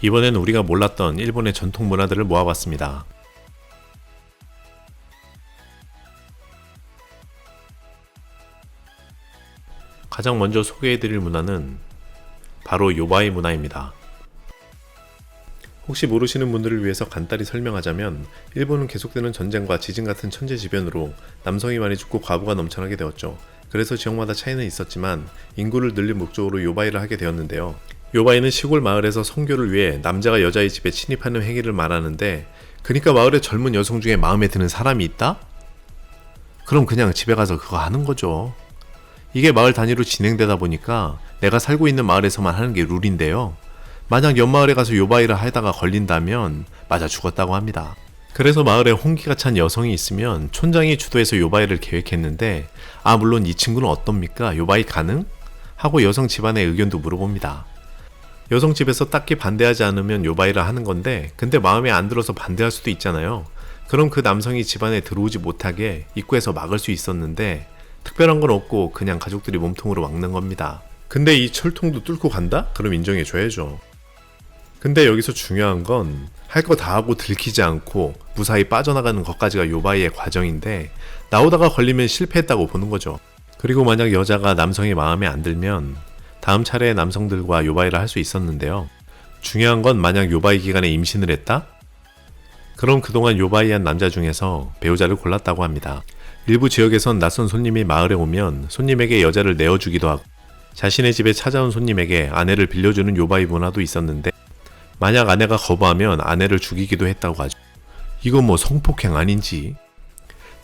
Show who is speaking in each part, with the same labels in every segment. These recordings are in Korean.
Speaker 1: 이번엔 우리가 몰랐던 일본의 전통 문화들을 모아봤습니다. 가장 먼저 소개해드릴 문화는 바로 요바이 문화입니다. 혹시 모르시는 분들을 위해서 간단히 설명하자면 일본은 계속되는 전쟁과 지진 같은 천재지변으로 남성이 많이 죽고 과부가 넘쳐나게 되었죠. 그래서 지역마다 차이는 있었지만 인구를 늘릴 목적으로 요바이를 하게 되었는데요. 요바이는 시골 마을에서 성교를 위해 남자가 여자의 집에 침입하는 행위를 말하는데, 그러니까 마을에 젊은 여성 중에 마음에 드는 사람이 있다? 그럼 그냥 집에 가서 그거 하는 거죠. 이게 마을 단위로 진행되다 보니까 내가 살고 있는 마을에서만 하는 게 룰인데요. 만약 옆마을에 가서 요바이를 하다가 걸린다면 맞아 죽었다고 합니다. 그래서 마을에 홍기가 찬 여성이 있으면 촌장이 주도해서 요바이를 계획했는데, 물론 이 친구는 어떻습니까? 요바이 가능? 하고 여성 집안의 의견도 물어봅니다. 여성 집에서 딱히 반대하지 않으면 요바이를 하는 건데, 근데 마음에 안 들어서 반대할 수도 있잖아요. 그럼 그 남성이 집안에 들어오지 못하게 입구에서 막을 수 있었는데, 특별한 건 없고 그냥 가족들이 몸통으로 막는 겁니다. 근데 이 철통도 뚫고 간다? 그럼 인정해줘야죠. 근데 여기서 중요한 건 할 거 다 하고 들키지 않고 무사히 빠져나가는 것까지가 요바이의 과정인데, 나오다가 걸리면 실패했다고 보는 거죠. 그리고 만약 여자가 남성의 마음에 안 들면 다음 차례에 남성들과 요바이를 할 수 있었는데요. 중요한 건 만약 요바이 기간에 임신을 했다? 그럼 그동안 요바이한 남자 중에서 배우자를 골랐다고 합니다. 일부 지역에선 낯선 손님이 마을에 오면 손님에게 여자를 내어주기도 하고, 자신의 집에 찾아온 손님에게 아내를 빌려주는 요바이 문화도 있었는데, 만약 아내가 거부하면 아내를 죽이기도 했다고 하죠. 이건 뭐 성폭행 아닌지.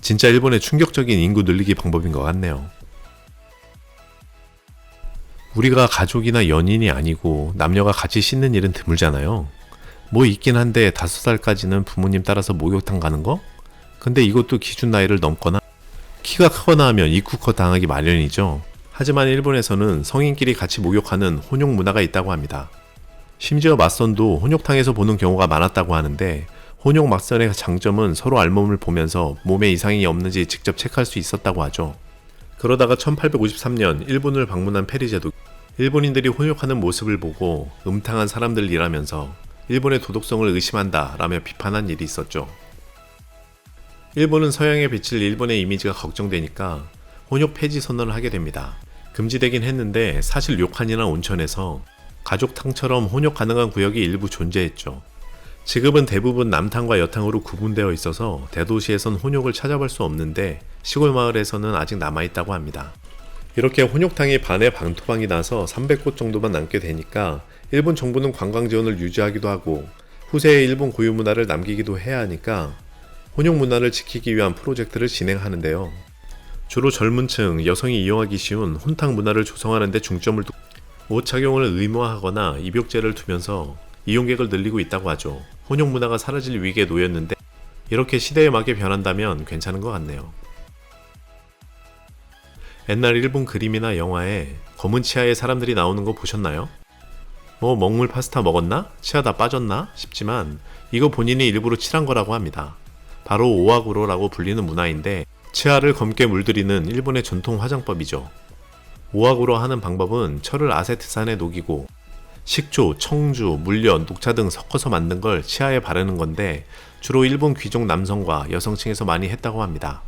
Speaker 1: 진짜 일본의 충격적인 인구 늘리기 방법인 것 같네요. 우리가 가족이나 연인이 아니고 남녀가 같이 씻는 일은 드물잖아요. 뭐 있긴 한데 5살까지는 부모님 따라서 목욕탕 가는 거? 근데 이것도 기준 나이를 넘거나 키가 크거나 하면 입국컷 당하기 마련이죠. 하지만 일본에서는 성인끼리 같이 목욕하는 혼욕 문화가 있다고 합니다. 심지어 맞선도 혼욕탕에서 보는 경우가 많았다고 하는데, 혼욕 맞선의 장점은 서로 알몸을 보면서 몸에 이상이 없는지 직접 체크할 수 있었다고 하죠. 그러다가 1853년 일본을 방문한 페리제도 일본인들이 혼욕하는 모습을 보고 음탕한 사람들이라면서 일본의 도덕성을 의심한다 라며 비판한 일이 있었죠. 일본은 서양에 비칠 일본의 이미지가 걱정되니까 혼욕 폐지 선언을 하게 됩니다. 금지되긴 했는데 사실 료칸이나 온천에서 가족탕처럼 혼욕 가능한 구역이 일부 존재했죠. 지금은 대부분 남탕과 여탕으로 구분되어 있어서 대도시에선 혼욕을 찾아볼 수 없는데, 시골 마을에서는 아직 남아있다고 합니다. 이렇게 혼욕탕이 반의 반토막이 나서 300곳 정도만 남게 되니까 일본 정부는 관광 지원을 유지하기도 하고 후세에 일본 고유 문화를 남기기도 해야 하니까 혼욕 문화를 지키기 위한 프로젝트를 진행하는데요. 주로 젊은 층, 여성이 이용하기 쉬운 혼탕 문화를 조성하는 데 중점을 두고 옷 착용을 의무화하거나 입욕제를 두면서 이용객을 늘리고 있다고 하죠. 혼욕 문화가 사라질 위기에 놓였는데 이렇게 시대에 맞게 변한다면 괜찮은 것 같네요. 옛날 일본 그림이나 영화에 검은 치아에 사람들이 나오는 거 보셨나요? 뭐 먹물 파스타 먹었나? 치아 다 빠졌나? 싶지만 이거 본인이 일부러 칠한 거라고 합니다. 바로 오와구로라고 불리는 문화인데, 치아를 검게 물들이는 일본의 전통 화장법이죠. 오와구로 하는 방법은 철을 아세트산에 녹이고 식초, 청주, 물엿, 녹차 등 섞어서 만든 걸 치아에 바르는 건데, 주로 일본 귀족 남성과 여성층에서 많이 했다고 합니다.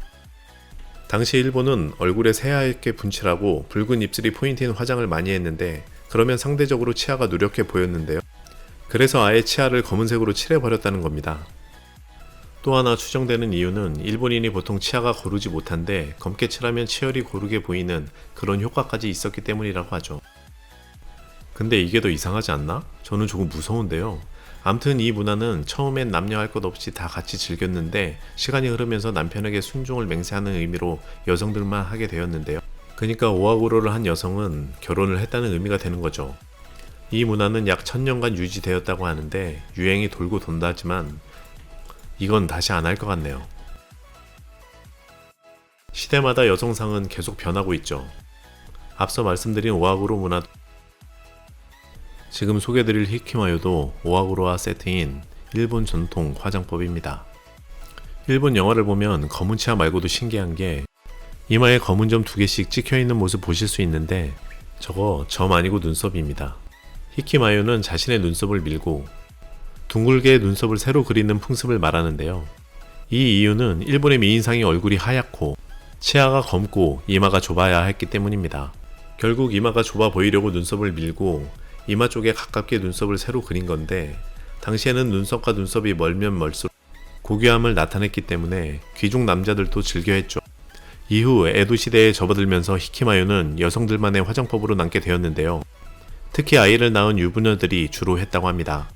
Speaker 1: 당시 일본은 얼굴에 새하얗게 분칠하고 붉은 입술이 포인트인 화장을 많이 했는데, 그러면 상대적으로 치아가 누렇게 보였는데요. 그래서 아예 치아를 검은색으로 칠해버렸다는 겁니다. 또 하나 추정되는 이유는 일본인이 보통 치아가 고르지 못한데 검게 칠하면 치열이 고르게 보이는 그런 효과까지 있었기 때문이라고 하죠. 근데 이게 더 이상하지 않나? 저는 조금 무서운데요. 암튼 이 문화는 처음엔 남녀 할 것 없이 다 같이 즐겼는데, 시간이 흐르면서 남편에게 순종을 맹세하는 의미로 여성들만 하게 되었는데요. 그러니까 오와구로를 한 여성은 결혼을 했다는 의미가 되는 거죠. 이 문화는 약 1000년간 유지되었다고 하는데, 유행이 돌고 돈다지만 이건 다시 안 할 것 같네요. 시대마다 여성상은 계속 변하고 있죠. 앞서 말씀드린 오와구로 문화, 지금 소개드릴 히키마요도 오와구로와 세트인 일본 전통 화장법입니다. 일본 영화를 보면 검은 치아 말고도 신기한 게 이마에 검은 점 2개씩 찍혀있는 모습 보실 수 있는데, 저거 점 아니고 눈썹입니다. 히키마요는 자신의 눈썹을 밀고 둥글게 눈썹을 새로 그리는 풍습을 말하는데요. 이 이유는 일본의 미인상이 얼굴이 하얗고 치아가 검고 이마가 좁아야 했기 때문입니다. 결국 이마가 좁아 보이려고 눈썹을 밀고 이마 쪽에 가깝게 눈썹을 새로 그린 건데, 당시에는 눈썹과 눈썹이 멀면 멀수록 고귀함을 나타냈기 때문에 귀족 남자들도 즐겨했죠. 이후 에도 시대에 접어들면서 히키마요는 여성들만의 화장법으로 남게 되었는데요. 특히 아이를 낳은 유부녀들이 주로 했다고 합니다.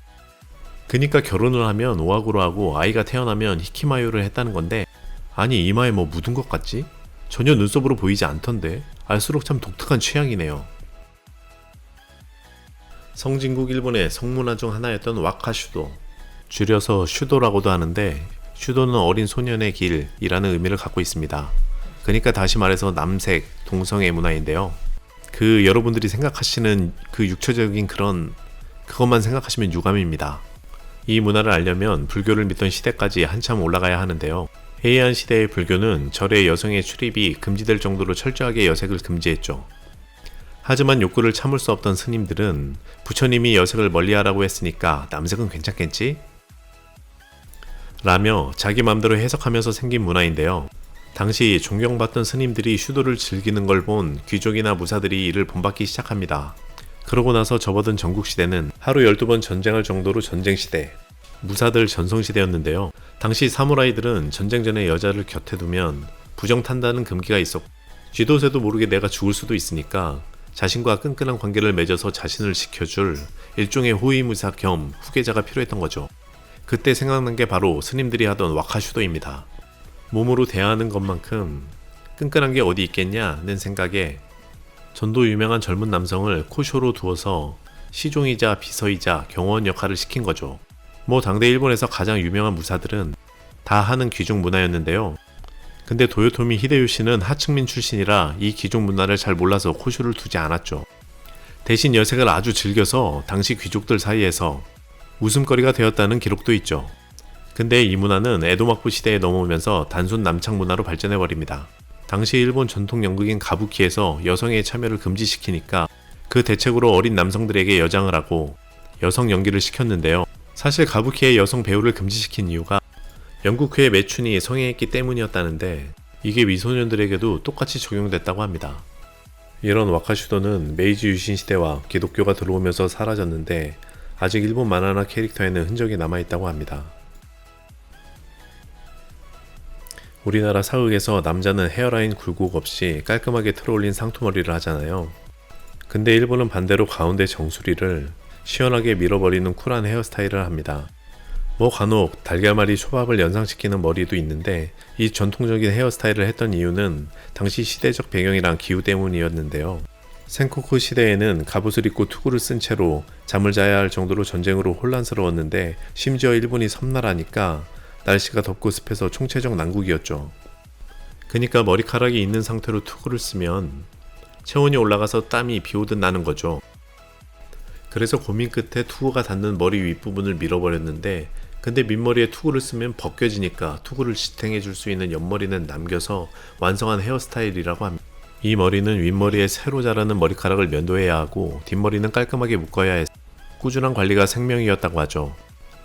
Speaker 1: 그니까 결혼을 하면 오하구로 하고 아이가 태어나면 히키마요를 했다는 건데, 아니 이마에 뭐 묻은 것 같지? 전혀 눈썹으로 보이지 않던데. 알수록 참 독특한 취향이네요. 성진국 일본의 성문화 중 하나였던 와카슈도, 줄여서 슈도라고도 하는데, 슈도는 어린 소년의 길이라는 의미를 갖고 있습니다. 그러니까 다시 말해서 남색, 동성애 문화인데요. 여러분들이 생각하시는 그 육체적인 그것만 생각하시면 유감입니다. 이 문화를 알려면 불교를 믿던 시대까지 한참 올라가야 하는데요. 해이안 시대의 불교는 절에 여성의 출입이 금지될 정도로 철저하게 여색을 금지했죠. 하지만 욕구를 참을 수 없던 스님들은 부처님이 여색을 멀리하라고 했으니까 남색은 괜찮겠지? 라며 자기 맘대로 해석하면서 생긴 문화인데요. 당시 존경받던 스님들이 슈도를 즐기는 걸 본 귀족이나 무사들이 이를 본받기 시작합니다. 그러고 나서 접어든 전국시대는 하루 12번 전쟁할 정도로 전쟁시대, 무사들 전성시대였는데요. 당시 사무라이들은 전쟁 전에 여자를 곁에 두면 부정탄다는 금기가 있었고, 쥐도새도 모르게 내가 죽을 수도 있으니까 자신과 끈끈한 관계를 맺어서 자신을 지켜줄 일종의 호위무사 겸 후계자가 필요했던 거죠. 그때 생각난 게 바로 스님들이 하던 와카슈도입니다. 몸으로 대하는 것만큼 끈끈한 게 어디 있겠냐는 생각에 전도 유명한 젊은 남성을 코쇼로 두어서 시종이자 비서이자 경호원 역할을 시킨 거죠. 당대 일본에서 가장 유명한 무사들은 다 하는 귀족 문화였는데요. 근데 도요토미 히데요시는 하층민 출신이라 이 귀족 문화를 잘 몰라서 코쇼를 두지 않았죠. 대신 여색을 아주 즐겨서 당시 귀족들 사이에서 웃음거리가 되었다는 기록도 있죠. 근데 이 문화는 에도 막부 시대에 넘어오면서 단순 남창 문화로 발전해버립니다. 당시 일본 전통 연극인 가부키에서 여성의 참여를 금지시키니까 그 대책으로 어린 남성들에게 여장을 하고 여성 연기를 시켰는데요. 사실 가부키의 여성 배우를 금지시킨 이유가 연극회의 매춘이 성행했기 때문이었다는데, 이게 미소년들에게도 똑같이 적용됐다고 합니다. 이런 와카슈도는 메이지 유신 시대와 기독교가 들어오면서 사라졌는데 아직 일본 만화나 캐릭터에는 흔적이 남아있다고 합니다. 우리나라 사극에서 남자는 헤어라인 굴곡 없이 깔끔하게 틀어올린 상투머리를 하잖아요. 근데 일본은 반대로 가운데 정수리를 시원하게 밀어버리는 쿨한 헤어스타일을 합니다. 간혹 달걀말이 초밥을 연상시키는 머리도 있는데, 이 전통적인 헤어스타일을 했던 이유는 당시 시대적 배경이랑 기후 때문이었는데요. 센코쿠 시대에는 갑옷을 입고 투구를 쓴 채로 잠을 자야 할 정도로 전쟁으로 혼란스러웠는데, 심지어 일본이 섬나라니까 날씨가 덥고 습해서 총체적 난국이었죠. 그니까 머리카락이 있는 상태로 투구를 쓰면 체온이 올라가서 땀이 비오듯 나는 거죠. 그래서 고민 끝에 투구가 닿는 머리 윗부분을 밀어버렸는데, 근데 밑머리에 투구를 쓰면 벗겨지니까 투구를 지탱해 줄 수 있는 옆머리는 남겨서 완성한 헤어스타일이라고 합니다. 이 머리는 윗머리에 새로 자라는 머리카락을 면도해야 하고 뒷머리는 깔끔하게 묶어야 해서 꾸준한 관리가 생명이었다고 하죠.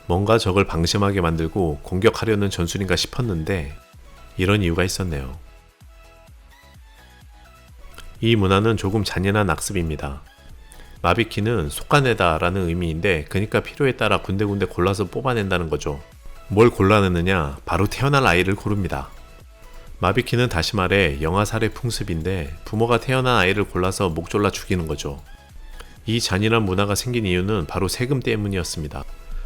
Speaker 1: 뭔가 적을 방심하게 만들고 공격하려는 전술인가 싶었는데 이런 이유가 있었네요. 이 문화는 조금 잔인한 악습입니다. 마비키는 속아내다 라는 의미인데, 그러니까 필요에 따라 군데군데 골라서 뽑아낸다는 거죠. 뭘 골라내느냐? 바로 태어날 아이를 고릅니다. 마비키는 다시 말해 영아살해 풍습인데, 부모가 태어난 아이를 골라서 목 졸라 죽이는 거죠. 이 잔인한 문화가 생긴 이유는 바로 세금 때문이었습니다.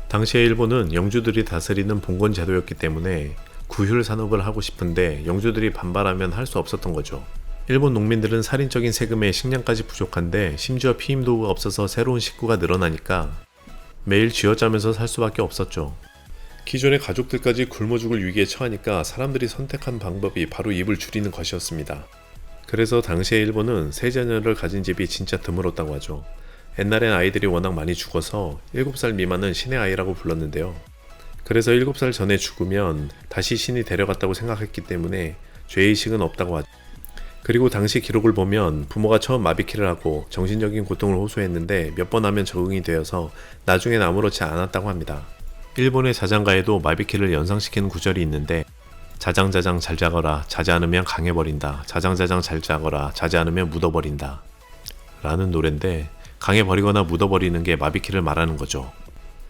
Speaker 1: 당시의 일본은 영주들이 다스리는 봉건 제도였기 때문에 구휼 산업을 하고 싶은데 영주들이 반발하면 할 수 없었던 거죠. 일본 농민들은 살인적인 세금에 식량까지 부족한데 심지어 피임 도구가 없어서 새로운 식구가 늘어나니까 매일 쥐어짜면서 살 수밖에 없었죠. 기존의 가족들까지 굶어 죽을 위기에 처하니까 사람들이 선택한 방법이 바로 입을 줄이는 것이었습니다. 그래서 당시의 일본은 세 자녀를 가진 집이 진짜 드물었다고 하죠. 옛날엔 아이들이 워낙 많이 죽어서 7살 미만은 신의 아이라고 불렀는데요. 그래서 7살 전에 죽으면 다시 신이 데려갔다고 생각했기 때문에 죄의식은 없다고 하죠. 그리고 당시 기록을 보면 부모가 처음 마비키를 하고 정신적인 고통을 호소했는데 몇 번 하면 적응이 되어서 나중엔 아무렇지 않았다고 합니다. 일본의 자장가에도 마비키를 연상시키는 구절이 있는데 자장자장 잘 자거라 자지 않으면 강해버린다. 자장자장 잘 자거라 자지 않으면 묻어버린다. 라는 노래인데 강해버리거나 묻어버리는 게 마비키를 말하는 거죠.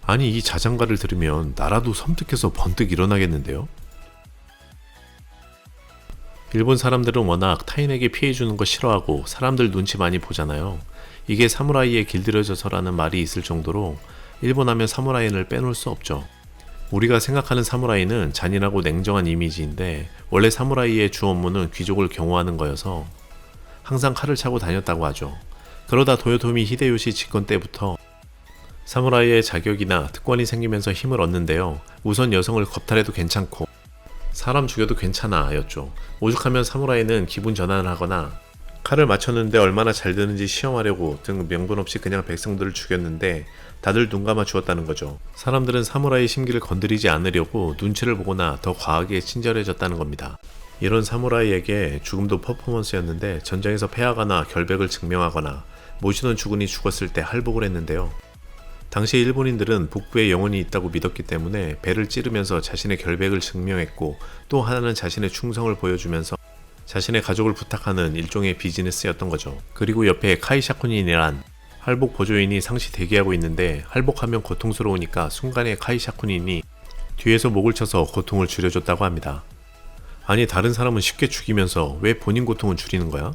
Speaker 1: 아니 이 자장가를 들으면 나라도 섬뜩해서 번뜩 일어나겠는데요? 일본 사람들은 워낙 타인에게 피해주는 거 싫어하고 사람들 눈치 많이 보잖아요. 이게 사무라이에 길들여져서라는 말이 있을 정도로 일본 하면 사무라이를 빼놓을 수 없죠. 우리가 생각하는 사무라이는 잔인하고 냉정한 이미지인데 원래 사무라이의 주 업무는 귀족을 경호하는 거여서 항상 칼을 차고 다녔다고 하죠. 그러다 도요토미 히데요시 집권 때부터 사무라이의 자격이나 특권이 생기면서 힘을 얻는데요. 우선 여성을 겁탈해도 괜찮고 사람 죽여도 괜찮아 였죠. 오죽하면 사무라이는 기분 전환을 하거나 칼을 맞췄는데 얼마나 잘 드는지 시험하려고 등 명분 없이 그냥 백성들을 죽였는데 다들 눈 감아 주었다는 거죠. 사람들은 사무라이 심기를 건드리지 않으려고 눈치를 보거나 더 과하게 친절해졌다는 겁니다. 이런 사무라이에게 죽음도 퍼포먼스였는데 전장에서 패하거나 결백을 증명하거나 모시던 주군이 죽었을 때 할복을 했는데요. 당시 일본인들은 북부에 영혼이 있다고 믿었기 때문에 배를 찌르면서 자신의 결백을 증명했고 또 하나는 자신의 충성을 보여주면서 자신의 가족을 부탁하는 일종의 비즈니스였던 거죠. 그리고 옆에 카이샤쿠닌이란 할복 보조인이 상시 대기하고 있는데 할복하면 고통스러우니까 순간에 카이샤쿠닌이 뒤에서 목을 쳐서 고통을 줄여줬다고 합니다. 아니 다른 사람은 쉽게 죽이면서 왜 본인 고통은 줄이는 거야?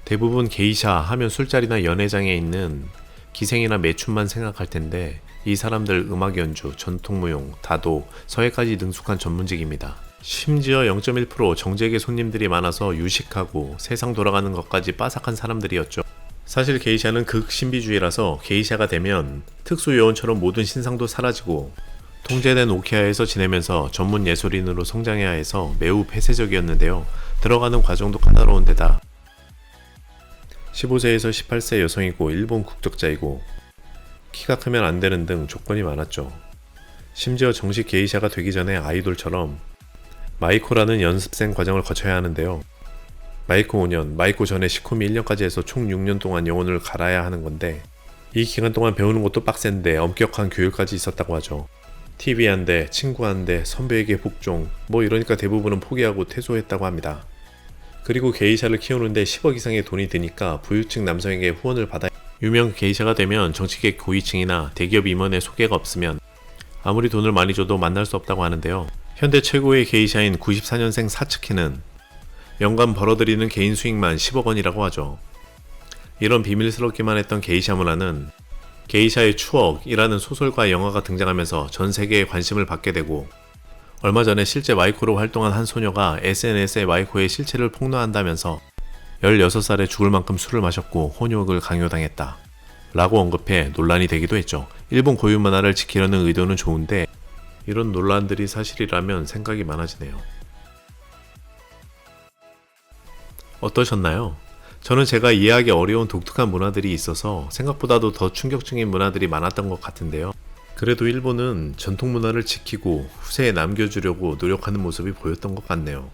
Speaker 1: 대부분 게이샤 하면 술자리나 연회장에 있는 기생이나 매춘만 생각할 텐데 이 사람들 음악 연주, 전통무용, 다도, 서예까지 능숙한 전문직입니다. 심지어 0.1% 정재계 손님들이 많아서 유식하고 세상 돌아가는 것까지 빠삭한 사람들이었죠. 사실 게이샤는 극신비주의라서 게이샤가 되면 특수요원처럼 모든 신상도 사라지고 통제된 오키아에서 지내면서 전문 예술인으로 성장해야 해서 매우 폐쇄적이었는데요. 들어가는 과정도 까다로운 데다 15세에서 18세 여성이고 일본 국적자이고 키가 크면 안 되는 등 조건이 많았죠. 심지어 정식 게이샤가 되기 전에 아이돌처럼 마이코라는 연습생 과정을 거쳐야 하는데요. 마이코 5년, 마이코 전에 시코미 1년까지 해서 총 6년 동안 영혼을 갈아야 하는 건데 이 기간 동안 배우는 것도 빡센데 엄격한 교육까지 있었다고 하죠. TV 한 대, 친구 한 대, 선배에게 복종 뭐 이러니까 대부분은 포기하고 퇴소했다고 합니다. 그리고 게이샤를 키우는데 10억 이상의 돈이 드니까 부유층 남성에게 후원을 받아 유명 게이샤가 되면 정치계 고위층이나 대기업 임원의 소개가 없으면 아무리 돈을 많이 줘도 만날 수 없다고 하는데요. 현대 최고의 게이샤인 94년생 사츠키는 연간 벌어들이는 개인 수익만 10억 원이라고 하죠. 이런 비밀스럽기만 했던 게이샤 문화는 게이샤의 추억이라는 소설과 영화가 등장하면서 전 세계에 관심을 받게 되고 얼마 전에 실제 마이코로 활동한 한 소녀가 SNS에 마이코의 실체를 폭로한다면서 16살에 죽을 만큼 술을 마셨고 혼욕을 강요당했다 라고 언급해 논란이 되기도 했죠. 일본 고유 문화를 지키려는 의도는 좋은데 이런 논란들이 사실이라면 생각이 많아지네요. 어떠셨나요? 저는 제가 이해하기 어려운 독특한 문화들이 있어서 생각보다도 더 충격적인 문화들이 많았던 것 같은데요. 그래도 일본은 전통 문화를 지키고 후세에 남겨주려고 노력하는 모습이 보였던 것 같네요.